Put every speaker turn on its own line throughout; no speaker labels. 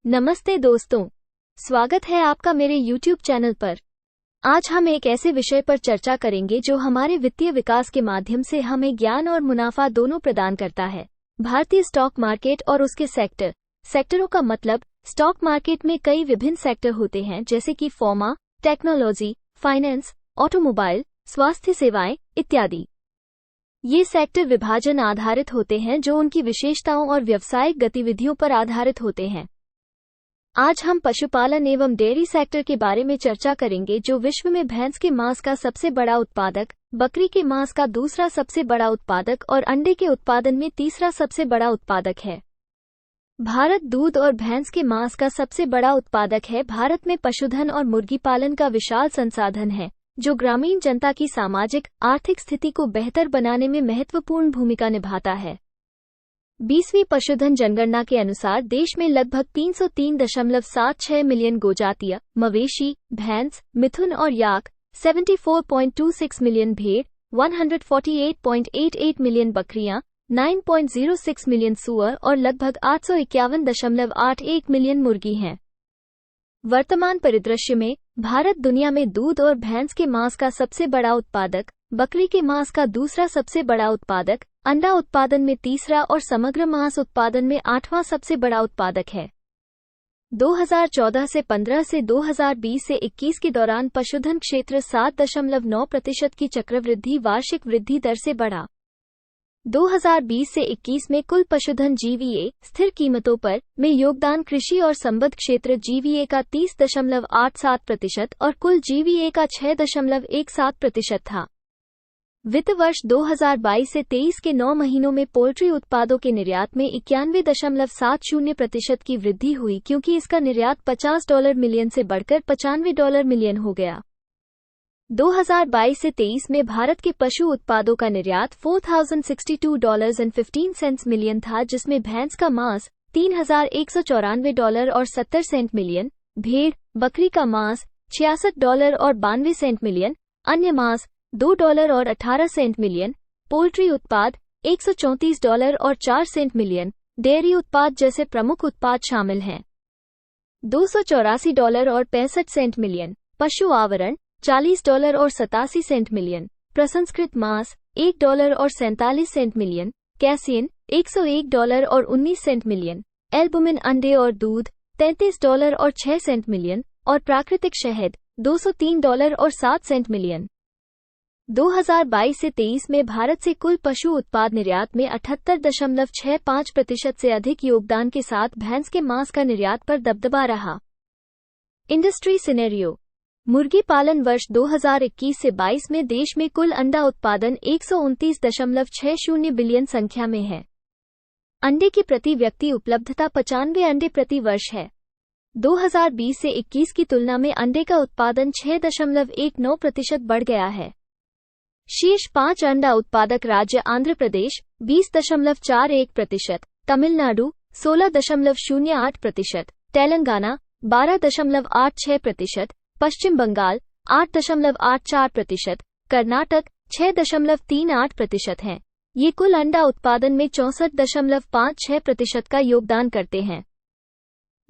नमस्ते दोस्तों, स्वागत है आपका मेरे YouTube चैनल पर। आज हम एक ऐसे विषय पर चर्चा करेंगे जो हमारे वित्तीय विकास के माध्यम से हमें ज्ञान और मुनाफा दोनों प्रदान करता है। भारतीय स्टॉक मार्केट और उसके सेक्टरों का मतलब, स्टॉक मार्केट में कई विभिन्न सेक्टर होते हैं जैसे कि फार्मा, टेक्नोलॉजी, फाइनेंस, ऑटोमोबाइल, स्वास्थ्य सेवाएं इत्यादि। ये सेक्टर विभाजन आधारित होते हैं जो उनकी विशेषताओं और व्यावसायिक गतिविधियों पर आधारित होते हैं। आज हम पशुपालन एवं डेयरी सेक्टर के बारे में चर्चा करेंगे जो विश्व में भैंस के मांस का सबसे बड़ा उत्पादक, बकरी के मांस का दूसरा सबसे बड़ा उत्पादक और अंडे के उत्पादन में तीसरा सबसे बड़ा उत्पादक है। भारत दूध और भैंस के मांस का सबसे बड़ा उत्पादक है। भारत में पशुधन और मुर्गी पालन का विशाल संसाधन है जो ग्रामीण जनता की सामाजिक आर्थिक स्थिति को बेहतर बनाने में महत्वपूर्ण भूमिका निभाता है। 20वीं पशुधन जनगणना के अनुसार देश में लगभग 303.76 मिलियन गोजातीय मवेशी, भैंस, मिथुन और याक, 74.26 मिलियन भेड़, 148.88 मिलियन बकरियां, 9.06 मिलियन सूअर और लगभग 851.81 मिलियन मुर्गी हैं। वर्तमान परिदृश्य में भारत दुनिया में दूध और भैंस के मांस का सबसे बड़ा उत्पादक, बकरी के मांस का दूसरा सबसे बड़ा उत्पादक, अंडा उत्पादन में तीसरा और समग्र मांस उत्पादन में 8वां सबसे बड़ा उत्पादक है। 2014 से 15 से 2020 से 21 के दौरान पशुधन क्षेत्र 7.9% की चक्रवृद्धि वार्षिक वृद्धि दर से बढ़ा। 2020 से 21 में कुल पशुधन जीवीए स्थिर कीमतों पर में योगदान कृषि और संबद्ध क्षेत्र जीवीए का 30.87% और कुल जीवीए का 6.17% था। वित्त वर्ष 2022 से 23 के 9 महीनों में पोल्ट्री उत्पादों के निर्यात में 91.70% की वृद्धि हुई क्योंकि इसका निर्यात $50 मिलियन से बढ़कर $95 मिलियन हो गया। 2022 से 23 में भारत के पशु उत्पादों का निर्यात $4,062.15 मिलियन था जिसमें भैंस का मांस $3,194 और 70 सेंट मिलियन, भेड़ बकरी का मांस $66 और 92 सेंट मिलियन, अन्य मांस $2 और 18 सेंट मिलियन, पोल्ट्री उत्पाद $134 और 4 सेंट मिलियन, डेयरी उत्पाद जैसे प्रमुख उत्पाद शामिल हैं। $284 और 65 सेंट मिलियन, पशु आवरण $40 और 87 सेंट मिलियन, प्रसंस्कृत मांस $1 और 47 सेंट मिलियन, कैसिन $101 और 19 सेंट मिलियन, एल्बुमिन अंडे और दूध $33 और 6 सेंट मिलियन और प्राकृतिक शहद $203 और 7 सेंट मिलियन। 2022 से 23 में भारत से कुल पशु उत्पाद निर्यात में 78.65% से अधिक योगदान के साथ भैंस के मांस का निर्यात पर दबदबा रहा। इंडस्ट्री सिनेरियो, मुर्गी पालन वर्ष 2021 से 22 में देश में कुल अंडा उत्पादन 129.60 बिलियन संख्या में है। अंडे की प्रति व्यक्ति उपलब्धता 95 अंडे प्रति वर्ष है। 2020 से 21 की तुलना में अंडे का उत्पादन 6.19% बढ़ गया है। शीर्ष 5 अंडा उत्पादक राज्य आंध्र प्रदेश 20.41%, तमिलनाडु 16.08%, तेलंगाना 12.86%, पश्चिम बंगाल 8.84%, कर्नाटक 6.38% हैं। ये कुल अंडा उत्पादन में 64.56% का योगदान करते हैं।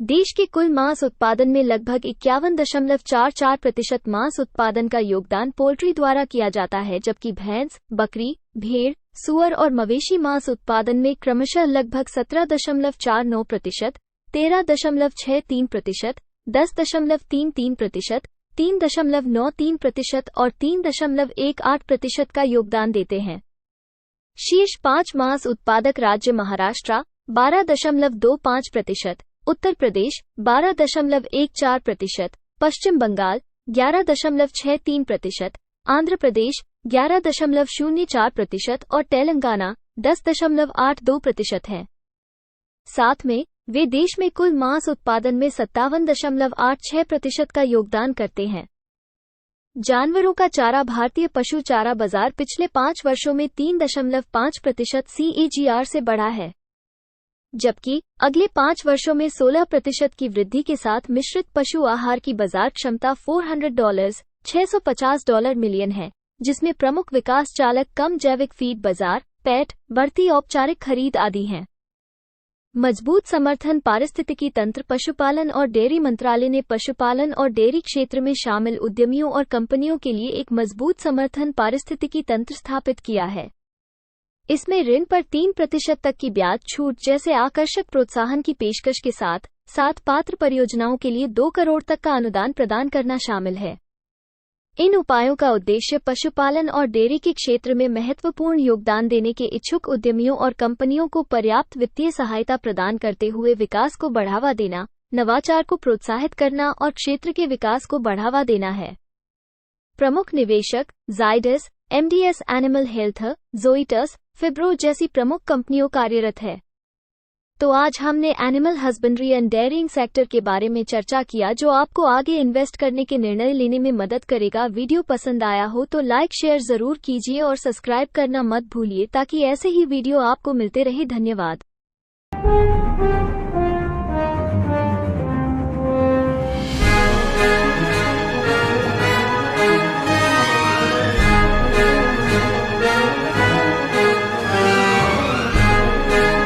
देश के कुल मांस उत्पादन में लगभग 51.44% मांस उत्पादन का योगदान पोल्ट्री द्वारा किया जाता है जबकि भैंस, बकरी, भेड़, सूअर और मवेशी मांस उत्पादन में क्रमशः लगभग 17.49%, 13.63%, 10.33%, 3.93% और 3.18% का योगदान देते हैं। शीर्ष 5 मांस उत्पादक राज्य महाराष्ट्र 12.25%, उत्तर प्रदेश 12.14%, पश्चिम बंगाल 11.63%, आंध्र प्रदेश 11.04% और तेलंगाना 10.82% हैं। साथ में वे देश में कुल मांस उत्पादन में 57.86% का योगदान करते हैं। जानवरों का चारा, भारतीय पशु चारा बाजार पिछले 5 वर्षों में 3.5% CAGR से बढ़ा है, जबकि अगले 5 वर्षों में 16% की वृद्धि के साथ मिश्रित पशु आहार की बाजार क्षमता $400 $650 मिलियन है, जिसमें प्रमुख विकास चालक कम जैविक फीड बाजार, पैट, बढ़ती औपचारिक खरीद आदि हैं। मजबूत समर्थन पारिस्थितिकी तंत्र। पशुपालन और डेयरी मंत्रालय ने पशुपालन और डेयरी क्षेत्र में शामिल उद्यमियों और कंपनियों के लिए एक मजबूत समर्थन पारिस्थितिकी तंत्र स्थापित किया है। इसमें ऋण पर 3% तक की ब्याज छूट जैसे आकर्षक प्रोत्साहन की पेशकश के साथ साथ पात्र परियोजनाओं के लिए 2 करोड़ तक का अनुदान प्रदान करना शामिल है। इन उपायों का उद्देश्य पशुपालन और डेयरी के क्षेत्र में महत्वपूर्ण योगदान देने के इच्छुक उद्यमियों और कंपनियों को पर्याप्त वित्तीय सहायता प्रदान करते हुए विकास को बढ़ावा देना, नवाचार को प्रोत्साहित करना और क्षेत्र के विकास को बढ़ावा देना है। प्रमुख निवेशक Zydus, MDS animal health, Zoetis, Phibro जैसी प्रमुख कंपनियों कार्यरत है। तो आज हमने animal husbandry and dairying sector के बारे में चर्चा किया, जो आपको आगे इन्वेस्ट करने के निर्णय लेने में मदद करेगा। वीडियो पसंद आया हो तो लाइक शेयर जरूर कीजिए और सब्सक्राइब करना मत भूलिए ताकि ऐसे ही वीडियो आपको मिलते रहे। धन्यवाद।